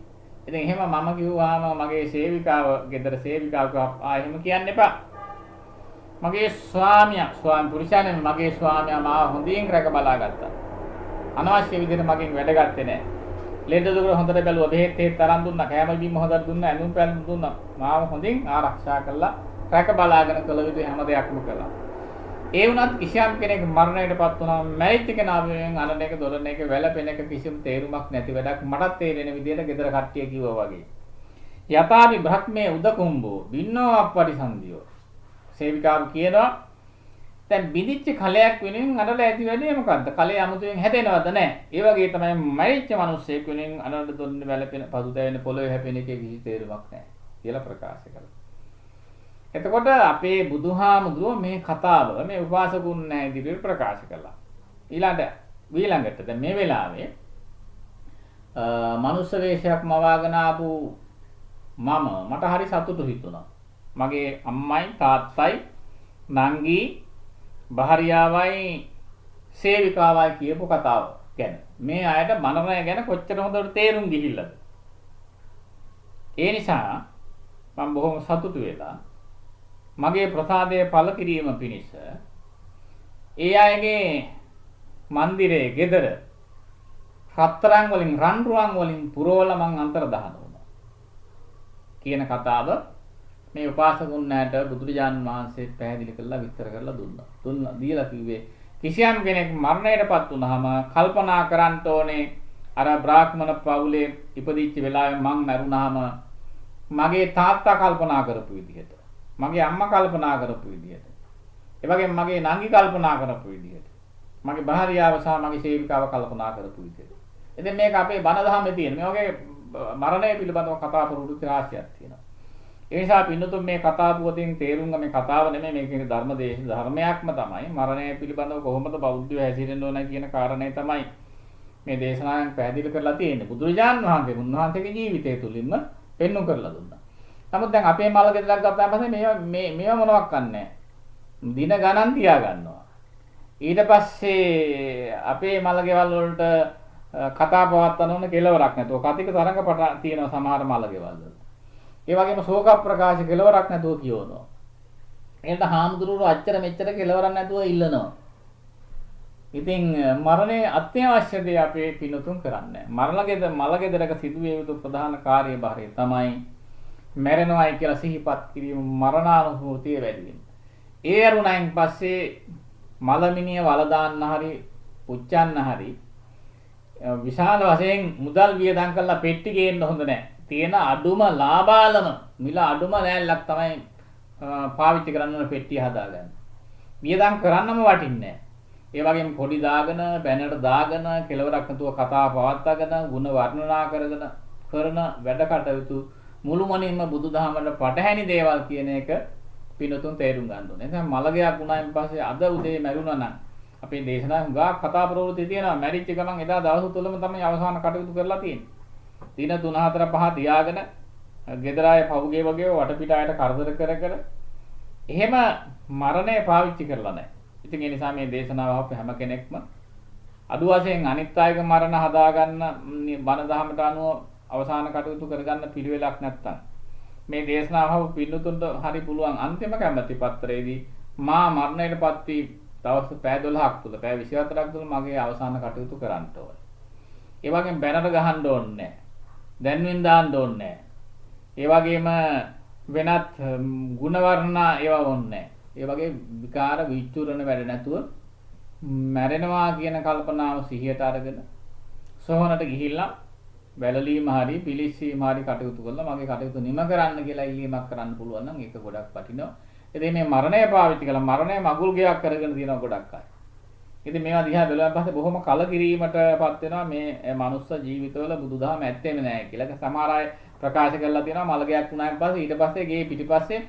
ඉතින් එහෙම මම කිව්වාම මගේ සේවිකාව ගෙදර සේවිකාව එහෙම කියන්න එපා. මගේ ස්වාමියා ස්වාමි පුරුෂයානේ මගේ ස්වාමියා මාව හොඳින් රැක බලාගත්තා. අනවශ්‍ය විදිහට මගෙන් වැඩ ගත්තේ නැහැ. ලෙඩ දුක හොඳට බැලුවා. බෙහෙත් හේත් තරම් දුන්නා. කෑම බීම හොඳට දුන්නා. ඇඳුම් පැළඳුම් දුන්නා. මාව හොඳින් ආරක්ෂා කළා. රැක බලාගෙන කළ යුතු හැම දෙයක්ම කළා. ඒ වුණත් කිසියම් කෙනෙක් මරණයටපත් වුණාම මැරිච්ච කෙනා වෙනුවෙන් අනන එක දොරන එක වැළපෙන එක කිසිම තේරුමක් නැති වැඩක්. මටත් තේරෙන විදිහට ගෙදර කට්ටිය කිව්වා වගේ. යතාපි බ්‍රහ්මේ උදකුම්බෝ බින්නෝ අපරිසන්දියෝ. සේවිකාව කියනවා දැන් බිඳිච්ච කලයක් වෙනුවෙන් අනල ඇති වෙන්නේ මොකද්ද? කලේ අමුතුවෙන් හැදෙනවද නැහැ. ඒ වගේ තමයි මැරිච්ච මිනිස්සෙක් වෙනුවෙන් අනල දොරන වැළපෙන පසුතැවෙන පොළොවේ හැපෙන එකේ කිසි තේරුමක් නැහැ කියලා ප්‍රකාශ කළා. එතකොට අපේ බුදුහාමුදුරුවෝ මේ කතාව මේ උපාසකුන් නැහැ ඉදිරියට ප්‍රකාශ කළා. ඊළඟට දැන් මේ වෙලාවේ මනුස්ස වේශයක් මවාගෙන ආපු මට හරි සතුටු හිතුණා. මගේ අම්මයි තාත්තයි නංගි භාර්යාවයි සේවිකාවයි කියපු කතාව ගැන. මේ අයට මනරය ගැන කොච්චර හොඳට තේරුම් ගිහිල්ලාද. ඒ නිසා මම බොහොම සතුටු වෙලා මගේ ප්‍රසාදය පළ කිරීම පිණිස ඒ අයගේ මන්දිරයේ ගෙදර රත්තරන් වලින් රන් රුවන් වලින් පුරවලා මං අන්තර්දාන වුණා කියන කතාව මේ උපාසකුන්නාට බුදුරජාණන් වහන්සේ පැහැදිලි කරලා විස්තර කරලා දුන්නා. දීලා කිව්වේ කිසියම් කෙනෙක් මරණයටපත් වුනහම කල්පනා කරන්න ඕනේ අර බ්‍රාහ්මණ පවුලේ ඉපදිච්ච වෙලාවේ මං මැරුණාම මගේ තාත්තා කල්පනා කරපු විදිහට මගේ අම්මා කල්පනා කරපු විදිහට ඒ වගේම මගේ නංගි කල්පනා කරපු විදිහට මගේ භාර්යාව සහ මගේ සේවිකාව කල්පනා කරපු විදිහට. ඉතින් මේක අපේ බණ දහමේ තියෙන මේ වගේ මරණය පිළිබඳව කතා පුරුදු රාශියක් තියෙනවා. ඒ නිසා පින්නතුන් මේ කතා පුවතින් තේරුම් ගන්න මේ කතාව නෙමෙයි මේකේ ධර්මයක්ම තමයි මරණය පිළිබඳව කොහොමද බෞද්ධයෝ හැසිරෙන්න ඕන කියන කාරණේ තමයි මේ දේශනාවෙන් පැහැදිලි කරලා තියෙන්නේ. බුදුරජාණන් වහන්සේ උන්වහන්සේගේ ජීවිතය තුළින්ම පෙන්වු කරලා දුන්නා. නමුත් දැන් අපේ මල ගෙදරක් ගත්තාම පස්සේ මේවා මොනවක් කරන්නේ දින ගණන් තියා ගන්නවා. ඊට පස්සේ අපේ මල ගෙවල් වලට කතා පවත්වන ඕන කෙලවරක් නැතුව කතික තරඟ තියෙනවා සමහර මල ගෙවල් වල. ඒ වගේම ශෝක ප්‍රකාශ කෙලවරක් නැතුව කියවනවා. එහෙනම් හාමුදුරුවෝ අච්චර මෙච්චර කෙලවරක් නැතුව ඉල්ලනවා. ඉතින් මරණය අත්‍යවශ්‍ය දේ අපේ පිනුතුන් කරන්නේ. මල ගෙදරක සිදුවිය යුතු ප්‍රධාන කාර්යභාරය තමයි මැරෙනවායි කියලා සිහිපත් කිරීම මරණානුභූතිය වැඩි වෙන. ඒ අරුණයින් පස්සේ මලමිනිය වල දාන්න හරි උච්චන්න හරි විශාල වශයෙන් මුදල් වියදම් කරලා පෙට්ටි ගේන්න හොඳ නැහැ. තියෙන අඩුම ලාභාලම මිල අඩුම ලෑල්ලක් තමයි පාවිච්චි කරන්න ඕන පෙට්ටිය හදාගන්න. වියදම් කරන්නම වටින්නේ නැහැ. ඒ වගේම පොඩි දාගෙන බැනර් දාගෙන කෙලවරක් නැතුව කතා පවත්වාගෙන ಗುಣ වර්ණනා කරගෙන කරන වැඩ කටයුතු මුළුමනින්ම බුදුදහමට පටහැනි දේවල් කියන එක පිනතුන් තේරුම් ගන්න ඕනේ. දැන් මලගයක් වුණායින් පස්සේ අද උදේ මැරුණා නම් අපේ දේශනාවේ හුඟා කතා ප්‍රවෘත්ති තියෙනවා. මැරිච්ච ගමන් එදා දවස් තුලම තමයි අවසාන කටයුතු කරලා තියෙන්නේ. දින 3 4 5 තියාගෙන ගෙදර අය පහුගේ වගේ වටපිට අයට කරදර කර එහෙම මරණය පාවිච්චි කරලා නැහැ. ඉතින් ඒ නිසා මේ දේශනාව අපේ හැම කෙනෙක්ම අඩු වශයෙන් අනිත් අයගේ මරණ හදාගන්න බණ දහමට අනුව අවසාන කටයුතු කරගන්න පිළිවෙලක් නැත්තම් මේ දේශනාව පිළිතුරුට හරි පුළුවන් අන්තිම කැමැති පත්‍රයේදී මා මරණයටපත් වී දවස් පැය 12ක් තුල පැය 24ක් තුල මගේ අවසාන කටයුතු කරන්න ඕනේ. ඒ වගේම බැනර ගහන්න ඕනේ නැහැ. දැන්වෙන් දාන්න ඕනේ නැහැ. ඒ වගේම වෙනත් ಗುಣ වර්ණනා ඒවා ඕනේ නැහැ. ඒ වගේ විකාර විචුරණ වැඩ නැතුව මැරෙනවා කියන කල්පනාව සිහියට අරගෙන සෝහනට ගිහිල්ලා වැළලීම හරි පිලිස්සීම හරි කටයුතු කළා මගේ කටයුතු නිම කරන්න කියලා ඉල්ලීමක් කරන්න පුළුවන් නම් ඒක ගොඩක් වටිනවා. ඉතින් මේ මරණය පාවිච්චි කළා මරණය මගුල් ගයක් කරගෙන තියෙනවා ගොඩක් අය. ඉතින් මේවා දිහා බැලුවාන් පස්සේ බොහොම කලකිරීමටපත් වෙනවා මේ මනුස්ස ජීවිතවල බුදුදහම ඇත්තෙම නැහැ කියලා. සමහර අය ප්‍රකාශ කරලා තියෙනවා මලගයක් වුණායින් පස්සේ ඊට පස්සේ ගේ පිටිපස්සේ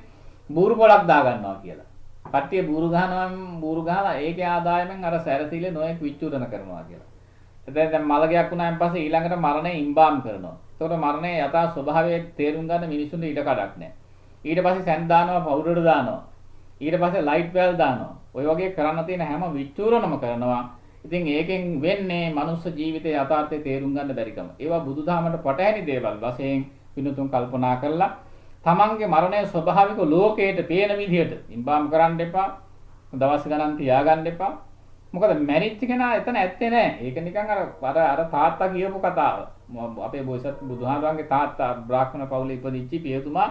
බూరు පොලක් දා ගන්නවා කියලා. කට්ටිය බూరు ගහලා ඒකේ ආදායමෙන් අර සැරසිලේ නොයෙක් විචුරණ කරනවා කියලා. දැන් මලගයක් වුණායින් පස්සේ ඊළඟට මරණය ඉම්බාම් කරනවා. ඒතකොට මරණය යථා ස්වභාවය තේරුම් ගන්න මිනිසුන්ට ඊට කඩක් නැහැ. ඊට පස්සේ සැන් දානවා පවුඩර් දානවා. ඊට පස්සේ ලයිට් වැල් දානවා. ඔය වගේ කරන්න තියෙන හැම විචුරණම කරනවා. ඉතින් ඒකෙන් වෙන්නේ මනුස්ස ජීවිතයේ යථාර්ථය තේරුම් ගන්න බැරිකම. ඒවා බුදුදහමට පටහැනි දේවල් වශයෙන් විනුතුන් කල්පනා කරලා තමන්ගේ මරණය ස්වභාවික ලෝකයට පේන විදිහට ඉම්බාම් කරන්න එපා. දවස් ගණන් තියාගන්න එපා. මොකද මැරිච්ච කෙනා එතන ඇත්තේ නැහැ. ඒක නිකන් අර තාත්තා කියපු කතාව. අපේ බෝසත් බුදුහාමුදුරන්ගේ තාත්තා බ්‍රාහ්මණ පවුලේ ඉපදිච්ච පියතුමා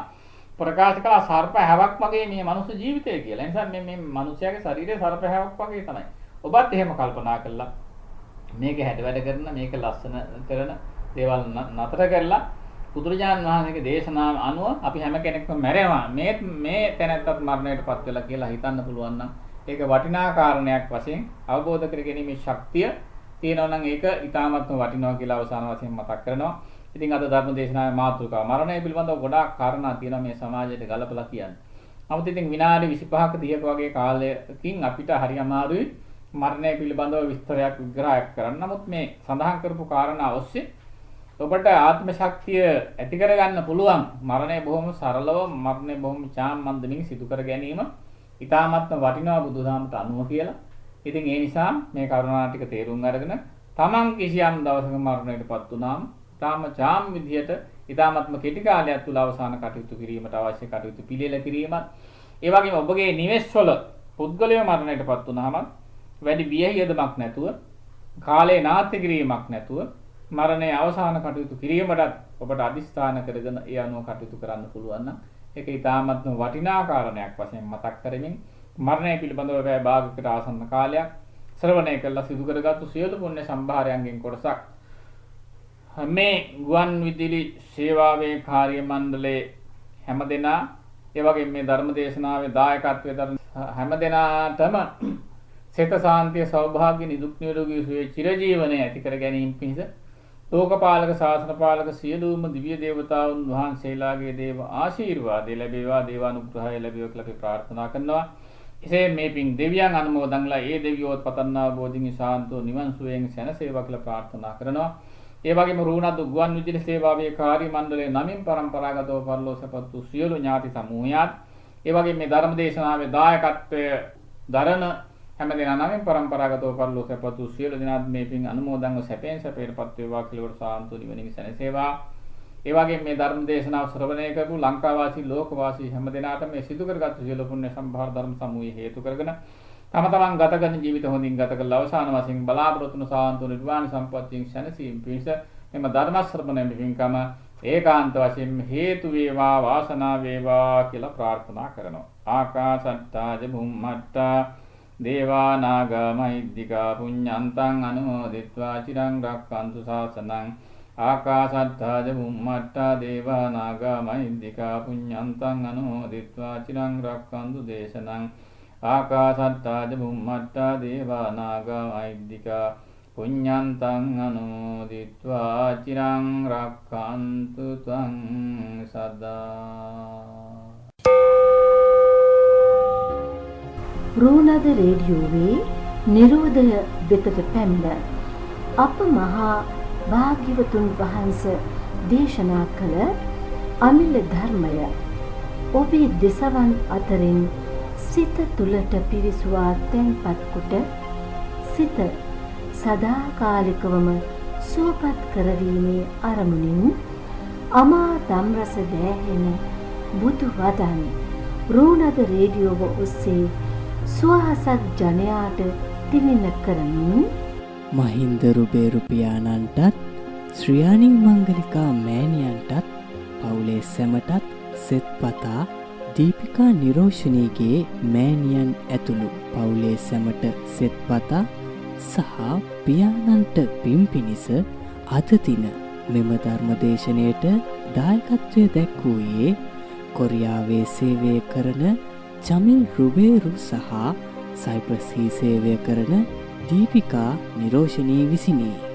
ප්‍රකාශ කළා සර්ප හැවක් වගේ මේ මනුස්ස ජීවිතය කියලා. ඒ නිසා මේ මිනිස්යාගේ ශරීරය සර්ප හැවක් වගේ තමයි. ඔබත් එහෙම කල්පනා කළා. මේක හැඩ වැඩ කරන මේක ලස්සන කරන දේවල් නතර කරලා බුදුරජාණන් වහන්සේගේ දේශනාව අනුව අපි හැම කෙනෙක්ම මැරෙනවා. මේ තැනැත්තත් මරණයටපත් වෙලා කියලා හිතන්න පුළුවන් නම් ඒක වටිනා කාරණයක් වශයෙන් අවබෝධ කර ගැනීමේ ශක්තිය තියෙනවා නම් ඒක ඊටාමත්ම වටිනවා කියලා අවසාන වශයෙන් මතක් කරනවා. ඉතින් අද ධර්ම දේශනාවේ මාතෘකාව මරණය පිළිබඳව ගොඩාක් කාරණා තියෙනවා මේ සමාජයට ගලපලා කියන්න. නමුත් ඉතින් විනාඩි 25ක 30ක වගේ කාලයකින් අපිට හරි අමාරුයි මරණය පිළිබඳව විස්තරයක් විග්‍රහයක් කරන්න. නමුත් මේ සඳහන් කරපු කාරණා ඔස්සේ ඔබට ආත්ම ශක්තිය ඇති කරගන්න පුළුවන්. මරණය බොහොම සරලව මරණය බොහොම චාම්මන්දමින් සිදු කර ගැනීම ඊටාමත්ම වටිනවා බුදුදහමට අනුව කියලා. ඉතින් ඒ නිසා මේ කරුණා ටික තේරුම් අරගෙන තමන් කිසියම් දවසක මරණයටපත් වුණාම ඊටාම චාම් විදියට ඊටාමත්ම කෙටි කාලයක් තුල අවසාන කටයුතු කිරීමට අවශ්‍ය කටයුතු පිළියෙල කිරීමත් ඒ වගේම ඔබගේ නිවෙස්වල පුද්ගලයෝ මරණයටපත් වුණාම වැඩි බියහියදමක් නැතුව කාලේ නාස්ති කිරීමක් නැතුව මරණයේ අවසාන කටයුතු කිරීමටත් ඔබට අදිස්ථාන කරගෙන ඒ අනුව කටයුතු කරන්න පුළුවන් නම් ඒක ඊටාමත්ම වටිනා කාරණයක් වශයෙන් මතක් කරමින් මරණය පිළිබඳව වැය භාගයකට ආසන්න කාලයක් ශ්‍රවණය කළා සිදු කරගත්තු සියලු පුණ්‍ය සම්භාරයන්ගෙන් කොටසක් මේ ගුවන් විදුලි සේවාවේ කාර්ය මණ්ඩලයේ හැමදෙනා ඒ වගේම මේ ධර්ම දේශනාවේ දායකත්වයේ දරන හැමදෙනාටම සිත සාන්තිය සෞභාග්‍ය නිදුක් නිරෝගී සුවය චිරජීවනයේ ඇති කර ගැනීම පිණිස ලෝකපාලක ශාසනපාලක සියලුම දිව්‍ය දේවතාවුන් වහන්සේලාගේ දේව ආශිර්වාදය ලැබේවා දේවානුග්‍රහය ලැබේවා කියලා අපි ප්‍රාර්ථනා කරනවා. එසේ මේ පින් දෙවියන් අනුමෝදන්ලා ඒ දෙවියෝත් පතන්නා බෝධින් ශාන්තෝ නිවන් සුවයෙන් සැනසේවා කියලා ප්‍රාර්ථනා කරනවා. ඒ වගේම රුණදු ගුවන් විදුලි සේවාවේ කාර්ය මණ්ඩලයේ නමින් පරම්පරාගතව පරිලෝකසපත් වූ සියලු ඥාති සමූහයාත් ඒ වගේම මේ ධර්ම දේශනාවේ දායකත්වයේ දරන හැමදෙනා නමින් පරම්පරාගතව පරිලෝකසපත් වූ සියලු දෙනාත් මේ පින් අනුමෝදන්ව සැපෙන් සැපයටපත් වේවා කියලා සාන්තෝ නිවනින් සැනසේවා. ඒ වගේම මේ ධර්ම දේශනාව ශ්‍රවණය කරපු ලංකාවාසී ලෝකවාසී හැමදෙනාටම මේ සිදු කරගත්තු සියලු පුණ්‍ය සම්භාර ධර්ම සමූහය හේතු කරගෙන තම තමන් ගත කරන ජීවිත හොඳින් ගත කරලා අවසාන වශයෙන් බලාපොරොත්තු වන සාන්ත නිර්වාණ සම්පත්තියෙන් සැනසීම පිණිස මෙම ධර්ම ශ්‍රවණය පින්කම ඒකාන්ත වශයෙන් හේතු වේවා වාසනාව වේවා කියලා ප්‍රාර්ථනා කරනවා. ආකාසට්ටා ජුම්මට්ටා දේවා නාග මහිද්దికා පුඤ්ඤන්තං අනුමෝදිත්වා චිරං රක්ඛන්තු ශාසනං ආකාසට්ටා ජුම්මට්ටා දේවා නාග මහිද්దికා පුඤ්ඤන්තං අනුමෝදිත්වා චිරං රක්ඛන්තු දේශනං ආකාසට්ටා ජුම්මට්ටා දේවා නාග මහිද්దికා පුඤ්ඤන්තං අනුමෝදිත්වා චිරං රක්ඛන්තු ත්වං සදා. රුණද රේඩියෝවේ නිරෝධය වෙතට පැමිණ අප මහා භාග්‍යවතුන් වහන්සේ දේශනා කළ අමිල ධර්මය ඔබේ දෙසවන් අතරින් සිත තුළට පිවිසුවා තැන්පත් කොට සිත සදාකාලිකවම සුවපත් කරවීමේ අරමුණින් අමා ධම්රස දෑහෙන බුදු වදන් රුණද රේඩියෝව ඔස්සේ සුවහසක් ජනයාට තිළින කරමින් මහින්ද රුබේරු පියාණන්ටත් ශ්‍රියාණී මංගලිකා මෑණියන්ටත් පවුලේ සැමටත් සෙත්පතා දීපිකා නිරෝෂණීගේ මෑණියන් ඇතුළු පවුලේ සැමට සෙත්පතා සහ පියාණන්ට පින් පිණිස අද දින මෙම ධර්මදේශනයට දායකත්වය දැක්වූයේ කොරියාවේ සේවය කරන ජමිල් රුබේරු සහ සයිප්‍රස් සේවය කරන දීපිකා නිරෝෂණී විසිනි.